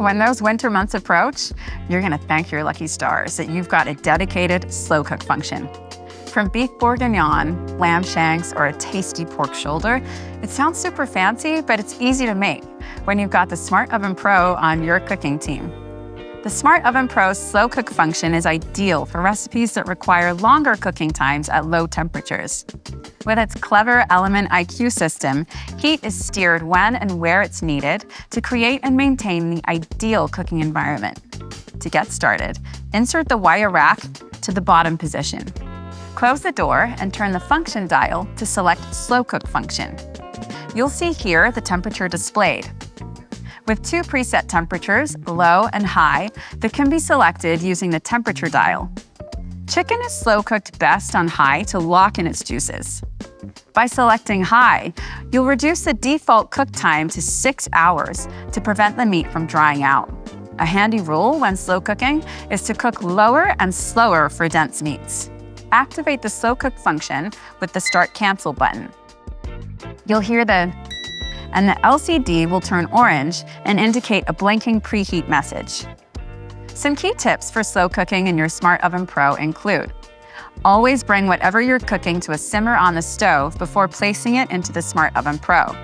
When those winter months approach, you're gonna thank your lucky stars that you've got a dedicated slow cook function. From beef bourguignon, lamb shanks, or a tasty pork shoulder, it sounds super fancy, but it's easy to make when you've got the Smart Oven Pro on your cooking team. The Smart Oven Pro's slow cook function is ideal for recipes that require longer cooking times at low temperatures. With its clever Element IQ system, heat is steered when and where it's needed to create and maintain the ideal cooking environment. To get started, insert the wire rack to the bottom position. Close the door and turn the function dial to select Slow Cook function. You'll see here the temperature displayed. With two preset temperatures, low and high, that can be selected using the temperature dial. Chicken is slow cooked best on high to lock in its juices. By selecting high, you'll reduce the default cook time to 6 hours to prevent the meat from drying out. A handy rule when slow cooking is to cook lower and slower for dense meats. Activate the slow cook function with the Start Cancel button. You'll hear and the LCD will turn orange and indicate a blinking preheat message. Some key tips for slow cooking in your Smart Oven Pro include: always bring whatever you're cooking to a simmer on the stove before placing it into the Smart Oven Pro.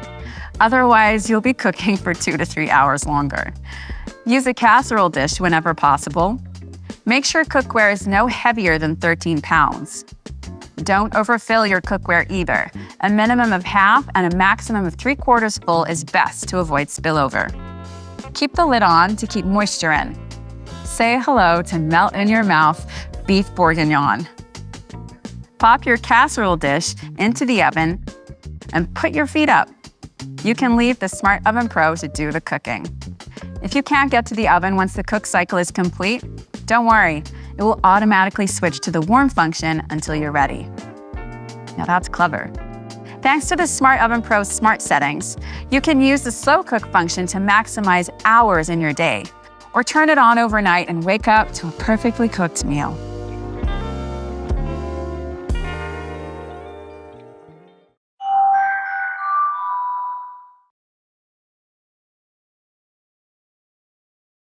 Otherwise, you'll be cooking for 2 to 3 hours longer. Use a casserole dish whenever possible. Make sure cookware is no heavier than 13 pounds. Don't overfill your cookware either. A minimum of half and a maximum of 3/4 full is best to avoid spillover. Keep the lid on to keep moisture in. Say hello to melt in your mouth beef bourguignon. Pop your casserole dish into the oven and put your feet up. You can leave the Smart Oven Pro to do the cooking. If you can't get to the oven once the cook cycle is complete, don't worry. It will automatically switch to the warm function until you're ready. Now that's clever. Thanks to the Smart Oven Pro's smart settings, you can use the slow cook function to maximize hours in your day, or turn it on overnight and wake up to a perfectly cooked meal.